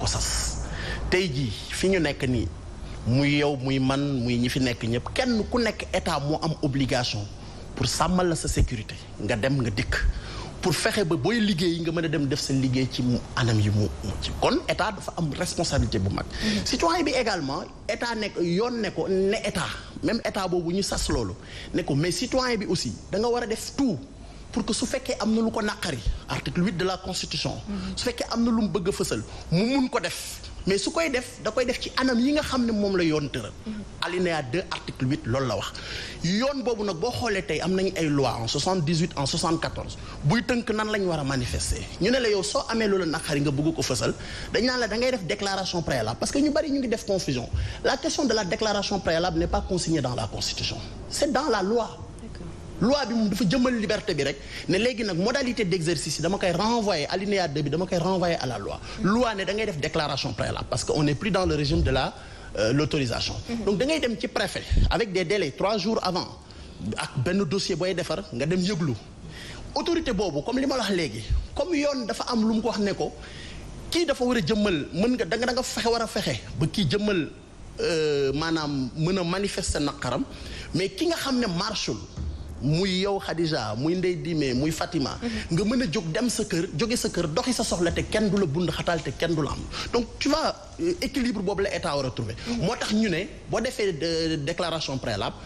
ko sas tey jii fi ñu nekk nii muy yow muy man muy ñi fi nekk ñëpp kenn ku nekk état moo am obligation pour sàmmal la sa sécurité nga dem nga dikk pour fexe ba booy liggéey nga mën a dem def sa liggéey ci anam yi mu ci kon état dafa am responsabilité bu mag. citoyen bi également état nekk yoon ne ko ne état même état boobu ñu sas loolu ne ko mais citoyen bi aussi da nga war a def tout pour que su fekkee am na lu ko naqari article 8 de la constitution. su fekkee am na lu mu bëgg a fësal mu mun ko def. mais su koy def da koy def ci anam yi nga xam ne moom la yoon tëral. alinéa 2 article 8 loolu la wax. yoon boobu nag boo xoolee tey am nañu ay loi en 78 en 74 buy tënk nan la ñu war a manifester ñu ne la yow soo amee loolu naqari nga bëgg ko fësal dañ naan la da ngay def déclaration préalable parce que ñu bari ñu ngi def confusion la question de la déclaration préalable n'est pas consignée dans la constitution c'est dans la loi. loi bi moom dafa jëmmal liberté bi rek ne léegi nag modalité d'exercice yi dama koy renvoyer alinéa 2 bi dama koy renvoyer à la loi. loi ne da ngay def déclaration préalable parce que on n'est plus dans le régime de l'autorisation. donc da ngay dem ci préfet avec des délais 3 jours avant ak benn dossier booy defar nga dem yëglu autorité boobu comme li ma la wax léegi comme yoon dafa am lu mu ko wax ne ko kii dafa war a jëmmal mën nga da nga fexe war a fexe ba kii jëmmal maanaam mën a manifester naqaram mais ki nga xam ne marchul. muy yow Khadija muy Ndeye Dime muy Fatima. nga mën a jóg dem sa kër jóge sa kër doxi sa soxla te kenn du la bund xatal te kenn du la am donc tu vois équilibre boobu la état war a trouver. moo tax ñu ne boo defee déclaration préalable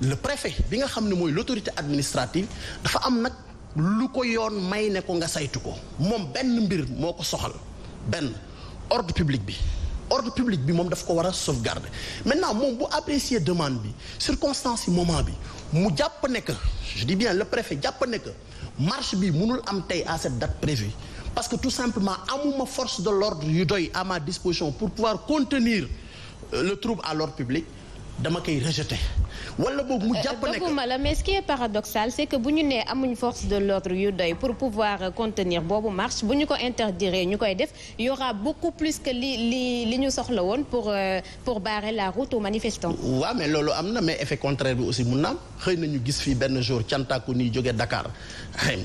le préfet bi nga xam ne mooy l'autorité administrative dafa am nag lu ko yoon may ne ko nga saytu ko moom benn mbir moo ko soxal benn ordre public bi. ordre public bi moom daf ko war a sauvegarder maintenant moom bu apprécier demande bi circonstance yi moment bi mu jàpp ne que je dis bien le préfet jàpp ne que marche bi mënul am tey à cette date prévue parce que tout simplement amuma force de l'ordre yu doy à ma disposition pour pouvoir contenir le trouble à l'ordre public dama koy rejeter wala boobu mu jàpp ne que mais ce qui est paradoxal c'est que bu ñu nee amuñ force de l'ordre yu doy pour pouvoir contenir boobu marche bu ñu ko interdire ñu koy def y aura beaucoup plus que li ñu soxla woon pour barrer la route aux manifestants. waaw mais loolu am na mais effet contraire bi aussi mun na am xëy na ñu gis fii benn jour cantaku nii jógee Dakar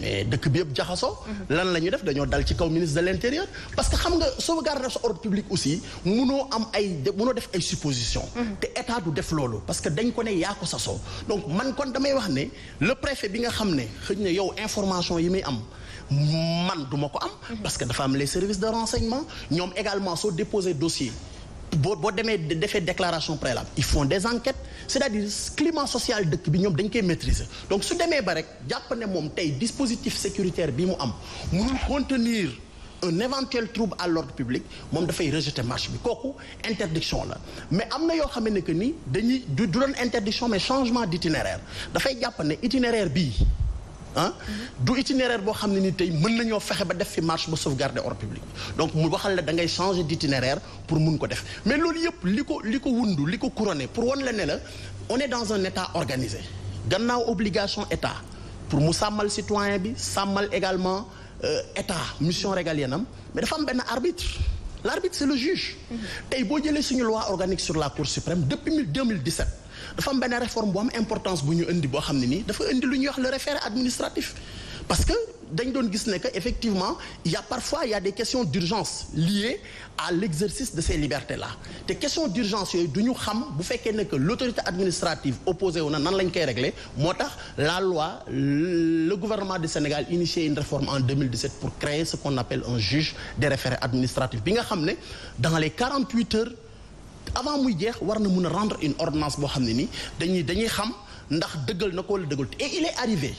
mais dëkk bi yëpp jaxasoo. lan la ñu def dañoo dal ci kaw ministre de l'intérieur parce que xam nga sauvegarder sa ordre public aussi munoo def ay suppositions. te état du def loolu parce que dañ ko ne yaa ko sasoo donc man kon damay wax ne le préfet bi nga xam ne xëy na yow information yi muy am man duma ko am parce que dafa am les services de renseignement ñoom également soo déposer dossier boo demee defee déclaration préalable ils font des enquêtes c'est-à-dire climat social dëkk bi ñoom dañ koy maîtriser donc su demee ba rek jàpp ne moom tey dispositif sécuritaire bi mu am mënul contenir un éventuel trouble à l'ordre public moom dafay rejeter marche bi kooku interdiction la mais am na yoo xam ne que ni dañuy du doon interdiction mais changement d'itinéraire dafay jàpp ne itinéraire bii du itinéraire boo xam ne ni tey mën nañoo fexe ba def fi marche ba sauvegarder ordre public donc mu waxal la da ngay changer d'itinéraire pour mun ko def mais loolu yëpp li ko wundu li ko couronné pour wan la ne la on est dans un état organisé gannaaw obligation état pour mu sàmmal citoyen bi sàmmal également état mission régalienne am mais dafa am benn arbitre l'arbitre c'est le juge tey boo jëlee suñu loi organique sur la Cour suprême depuis 2017 dafa am benn réforme bu am importance bu ñu indi boo xam ne nii dafa indi lu ñuy wax le référé administratif parce que dañ doon gis ne que effectivement il y a des questions d'urgence liées à l'exercice de ces libertés là te questions d'urgence yooyu du ñu xam bu fekkee ne que l'autorité administrative opposée wu na nan lañ koy régler moo tax la loi le gouvernement du Sénégal initié une réforme en 2017 pour créer ce qu'on appelle un juge des référés administratifs bi nga xam ne dans les 48 heures avant muy jeex war na mun a rendre une ordonnance boo xam ne nii dañuy xam ndax dëggal na ko wala dëggal et il est arrivé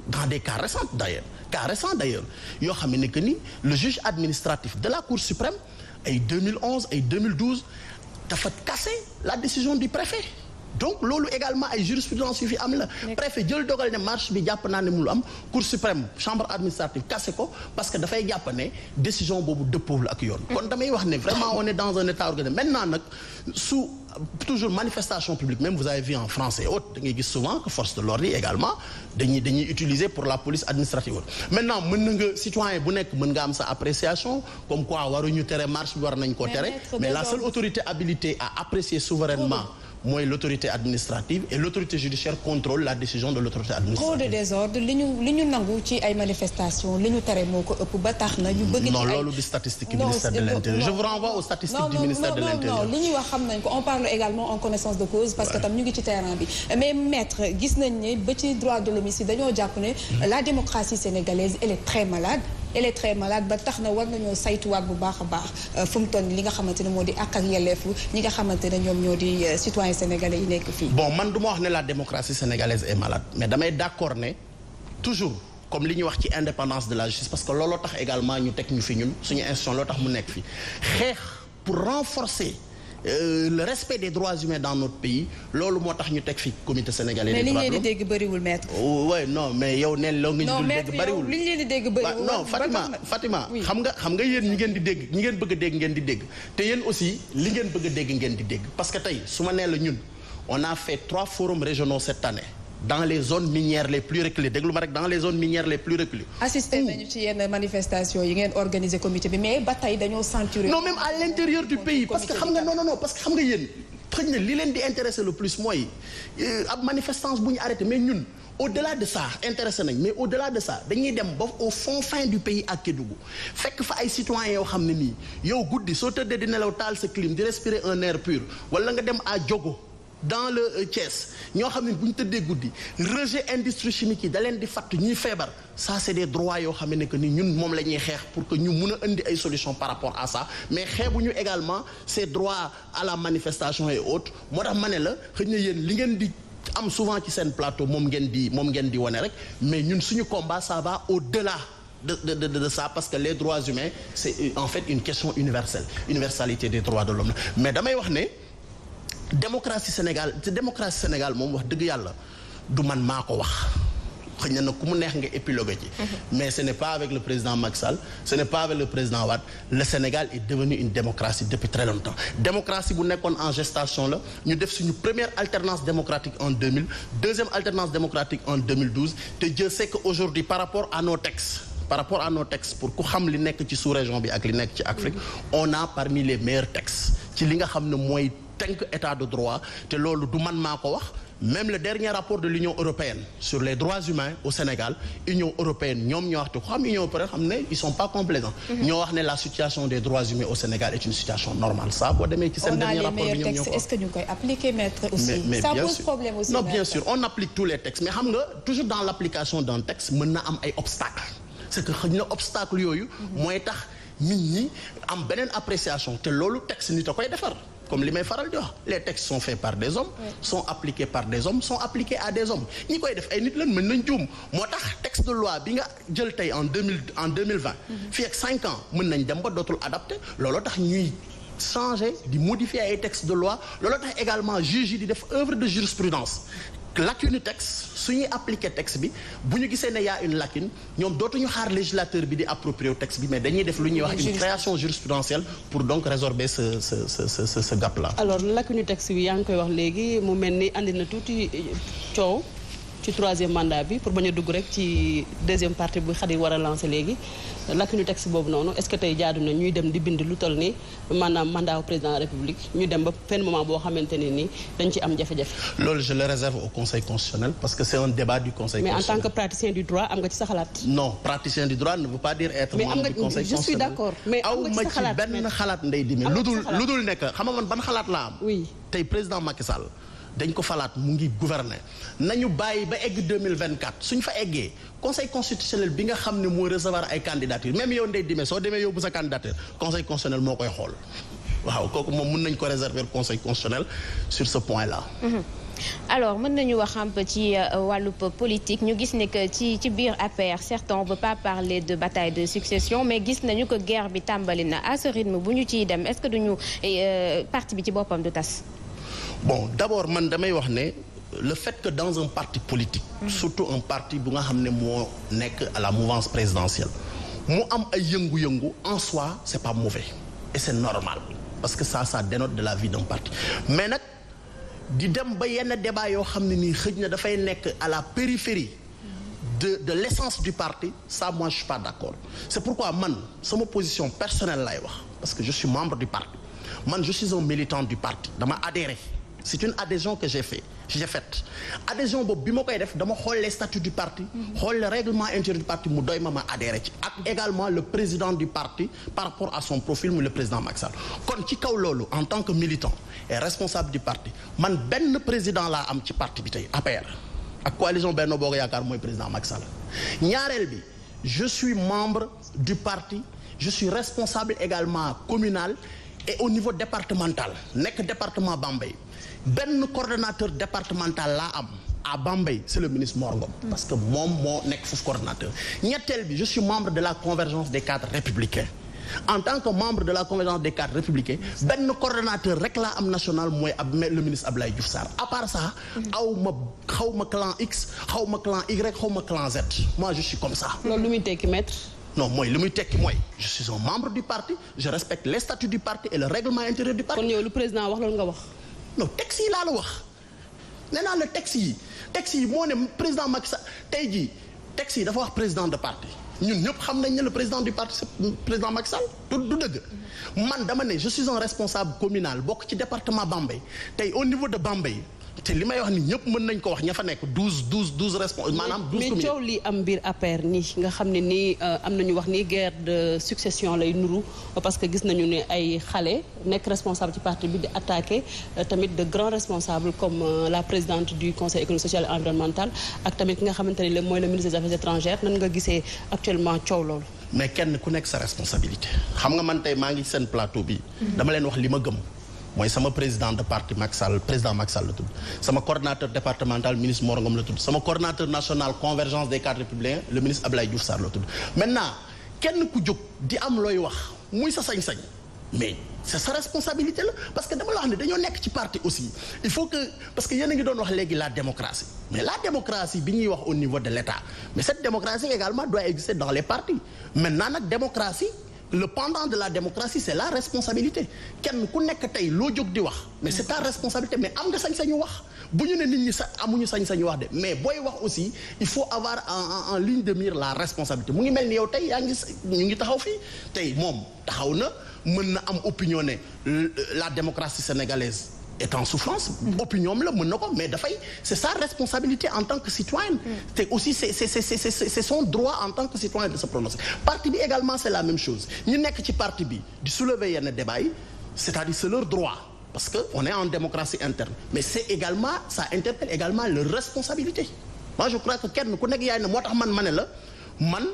dans des cas récents d'ailleurs yoo xam ne que ni le juge administratif de la Cour suprême ay 2011 ay 2012 dafa casser la décision du préfet donc loolu également ay jurisprudence yu fi am la préfet jël dogal ne marche bi jàpp naa ne mu lu am Cour suprême chambre administrative cassé ko parce que dafay jàpp ne décision boobu dëppoowul ak yoon kon damay wax ne vraiment on est dans un état organisé maintenant nag su toujours manifestation publique même vous avez vu en France et autres da ngay gis souvent que force de l'ordre yi également dañuy utiliser pour la police administrative maintenant mën na nga citoyen bu nekk mën nga am sa appréciation comme quoi waruñu tere marche bi war nañ koo tere mais la seule autorité habilitée à apprécier souverainement mooy l'autorité administrative et l'autorité judiciaire contrôle la décision de l'autorité administrative. trop de désordre li ñu nangu ci ay manifestations li ñu tere moo ko ëpp ba tax na ñu bëgg ci non loolu di statistique du ministère de l'Intérieur. Je vous renvoie aux statistiques du ministère de l'Intérieur. non li ñuy wax xam nañ ko on parle également en connaissance de cause parce que tam ñu ngi ci terrain bi mais maître gis nañ ne ba ci droit de l'homme yi dañoo jàpp ne la démocratie sénégalaise elle est très malade ba tax na war nañoo saytuwaat bu baax a baax fu mu toll li nga xamante ne moo di àq ak yelleefu ñi nga xamante ne ñoom ñoo di citoyens sénégalais yi nekk fii. bon man du ma wax ne la démocratie sénégalaise est malade mais damay d'accord ne toujours comme li ñuy wax ci indépendance de la justice parce que looloo tax également ñu teg ñu fi ñun suñu institution loo tax mu nekk fi xeex pour renforcer le respect des droits humains dans notre pays loolu moo tax ñu teg fi comité sénégalais des droits de l'homme. mais li ñu leen di dégg bëriwul maître. oui non mais yow neen loo nga ñu dégg bëriwul. li ñu leen di dégg bëriwul. non Fatima xam nga yéen ñi ngeen di dégg ñi ngeen bëgg a dégg ngeen di dégg te yéen aussi li ngeen bëgg a dégg ngeen di dégg parce que tey su ma nee la ñun on a fait 3 forums régionaux cette année dans les zones minières les plus reculées déglu ma rek dans les zones minières les plus reculées. assisté nañu ci yenn manifestations yi ngeen organiser comité bi mais ba tey dañoo censurer. non même à l'intérieur du pays parce que xam nga non parce que xam nga yéen xëy na li leen di intéressé le plus mooy ab manifestance bu ñu arrêté mais ñun au-delà de ça intéressé nañ mais au-delà de ça dañuy dem ba au fin du pays ak Kédougou fekk fa ay citoyens yoo xam ne nii yow guddi soo tëddee di nelaw taal sa clim di respirer un air pur wala nga dem à Diogo dans le Thiès ñoo xam ne bu ñu tëddee guddi rejet industrie chimique yi da leen di fatt ñuy feebar ça c'est des droits yoo xam ne que ni ñun moom la ñuy xeex pour que ñu mun a indi ay solutions par rapport à ça mais xeebuñu également ces droits à la manifestation et autres moo tax ma ne la xëy na yéen li ngeen di am souvent ci seen plateau moom ngeen di wane rek mais ñun suñu combat ça va au-delà de ça parce que les droits humains c'est en fait une question universalité des droits de l'homme mais damay wax ne démocratie Sénégal moom wax dëgg yàlla du man maa ko wax xëy na nag ku mu neex nga épilogué ci mais ce n'est pas avec le président Macky Sall ce n'est pas avec le président Wade le Sénégal est devenu une démocratie depuis très longtemps démocratie bu nekkoon en gestation la ñu def suñu première alternance démocratique en 2000 deuxième alternance démocratique en 2012 te Dieu sait que aujourd'hui par rapport à nos textes pour ku xam li nekk ci sous-région bi ak li nekk ci Afrique on a parmi les meilleurs textes ci li nga xam ne mooy tënk état de droit te loolu du man maa ko wax même le dernier rapport de l'Union européenne sur les droits humains au Sénégal Union européenne ñoom ñoo wax te ku xam Union européenne xam ne ils sont pas complaisants ñoo wax ne la situation des droits humains au Sénégal est une situation normale ça boo demee ci seen dernier rapport bi ñoom ñoo ko est-ce que ñu koy appliquer maître aussi mais ça bien pose sûr. problème aussi non bien sûr on applique tous les textes mais xam nga toujours dans l'application d'un texte mën na am ay obstacles c'est que xëy na obstacle yooyu mooy tax nit ñi am beneen appréciation te loolu texte nit a koy defar comme li may faral di wax les textes sont faits par des hommes sont appliqués par des hommes sont appliqués à des hommes ñi koy def ay nit lan mën nañ juum moo tax texte de loi bi nga jël tey en 2020 fii ak 5 ans mën nañ dem ba dootul adapté looloo tax ñuy changer di modifier ay textes de loi looloo tax également juge yi di def œuvre de jurisprudence lacune texte suñuy appliquer texte bi bu ñu gisee ne y a une lacune ñoom dootuñu xaar législateur bi di approprier au texte bi mais dañuy def lu ñuy wax une création jurisprudentielle pour donc résorber ce gap là. alors lacune texte bi yaa ngi koy wax léegi mu mel ni andi na tuuti coow ci 3e mandat bi pour bañ a dugg rek ci 2e partie bu Khady war a lancer léegi lacune texte boobu noonu est-ce que tey jaadu na ñuy dem di bind lu toll ni maanaam mandat au président de la République ñu dem ba fenn moment boo xamante ne ni dañ ci am jafe-jafe. loolu je le réserve au Conseil constitutionnel parce que c'est un débat du Conseil constitutionnel. mais en tant que praticien du droit am nga ci sa xalaat. non praticien du droit ne veut pas dire être membre du Conseil constitutionnel. je suis d'accord mais am nga ci sa xalaat aw ma ci benn xalaat ndey di lu dul nekk xam nga man ban xalaat laa am. oui tey président Macky Sall. dañ ko falaat mu ngi gouverner nañu bàyyi ba egg 2024 suñ fa eggee conseil constitutionnel bi nga xam ne moo recevoir ay candidature même yow Ndeye Dime soo demee yóbbu sa candidature conseil constitutionnel moo koy xool waaw kooku moom mën nañ ko réserver conseil constitutionnel sur ce point là. alors mën nañu wax un peu ci wàllub politique ñu gis ne que ci biir APR certes on peut pas parler de bataille de succession mais gis nañu que guerre bi tàmbali na à ce rythme bu ñu ciy dem est-ce que duñu parti bi ci boppam du tas. bon d'abord man damay wax ne le fait que dans un parti politique surtout un parti bu nga xam ne moo nekk à la mouvance présidentielle mu am ay yëngu-yëngu en soi c'est pas mauvais et c'est normal parce que ça dénote de la vie d'un parti mais nag di dem ba yenn débat yoo xam ne nii xëj na dafay nekk à la périphérie de l'essence du parti ça moi je suis pas d'accord c'est pourquoi man sama position personnelle lay wax parce que je suis membre du parti man je suis un militant du parti dama adhéré c'est une adhésion que j'ai faite adhésion boobu bi ma koy def dama xool les statuts du parti xool le règlement intérieur du parti mu doy ma adhéré ci ak également le président du parti par rapport à son profil mu le président Macky Sall kon ci kaw loolu en tant que militant et responsable du parti man benn président laa am ci parti bi tey APR ak coalition Benno Bokk Yaakaar mooy président Macky Sall ñaareel bi je suis membre du parti je suis responsable également communal et au niveau départemental nekk département Bambey benn coordonnateur départemental laa am à Bambey c'est le ministre Mor Ngom parce que moom moo nekk foofu coordonnateur ñetteel bi je suis membre de la convergence des cadres républicains en tant que membre de la convergence des cadres républicains benn coordonnateur rek laa am national mooy le ministre Abdoulaye Diouf Sarr à part ça xaw ma clan X xaw ma clan Y xaw ma clan Z moi je suis comme ça. loolu lu muy tekki maître. non mooy li muy tekki mooy je suis un membre du parti je respecte les statuts du parti et le règlement intérieur du parti. kon yow lu président wax loolu nga wax. non texte yi laa la wax nee naa la texte yi moo ne président Macky Sall tey jii texte yi dafa wax président de parti ñun ñëpp xam nañ ne le président du parti c'est président Macky Sall du dëgg man dama ne je suis un responsable communal bokk ci département Bambey tey au niveau de Bambey te li may wax ni ñëpp mën nañ ko wax ña fa nekk 12 responsables maanaam 12 communes. mais coow li am biir APR nii nga xam ne nii am nañu wax ni guerre de succession lay nuru parce que gis nañu ne ay xale nekk responsable ci parti bi di attaquer tamit de grands responsables comme la présidente du conseil économique social et environnemental ak tamit ki nga xamante ne mooy le ministre des affaires étrangères nan nga gisee actuellement coow loolu. mais kenn ku nekk sa responsabilité xam nga man tey maa ngi seen plateau bi. dama leen wax li ma gëm. mooy sama président de parti Macky Sall président Macky Sall la tudd sama coordonnateur départemental ministre Mor Ngom la tudd sama coordonnateur national convergence des cadres républicains le ministre Abdoulaye Diouf Sarr la tudd maintenant kenn ku jóg di am looy wax muy sa sañ-sañ mais c'est sa responsabilité la parce que dama la wax ne dañoo nekk ci parti aussi il faut que parce que yéen a ngi doon wax léegi la démocratie mais la démocratie bi ñuy wax au niveau de l'État mais cette démocratie également doit exister dans les partis maintenant nag démocratie le pendant de la démocratie c'est la responsabilité kenn ku nekk tey loo jóg di wax mais c'est ta responsabilité mais am nga sañ-sañu wax bu ñu ne nit ñi amuñu sañ-sañu wax de mais booy wax aussi il faut avoir en ligne de mire la responsabilité mu ngi mel ni yow tey yaa ngi ñu ngi taxaw fii tey moom taxaw na mën na am opinion ne la démocratie sénégalaise est en souffrance opinion la mën na ko mais dafay c'est sa responsabilité en tant que citoyen te aussi c'est son droit en tant que citoyen de se prononcer parti bi également c'est la même chose ñu nekk ci parti bi di soulever yenn débat yi c'est-à-dire c'est leur droit parce que on est en démocratie interne mais c'est également ça interpelle également leur responsabilité moi je crois que kenn ku nekk yaay ne moo tax man ma ne la man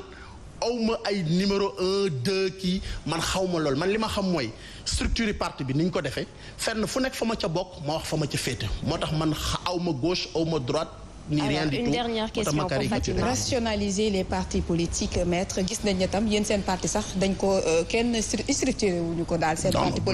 awma ay numéro 1 2 kii man xawma lool man li ma xam mooy structure parti bi ni ñu ko defee fenn fu nekk fa ma ca bokk ma wax fa ma ca féete moo tax man awma gauche awma droite ni rien du tout. Une dernière question pour Fatima. Rationaliser les partis politiques maître gis nañ ne tam yéen seen parti sax dañ ko kenn structuré wuñu ko daal seen parti politique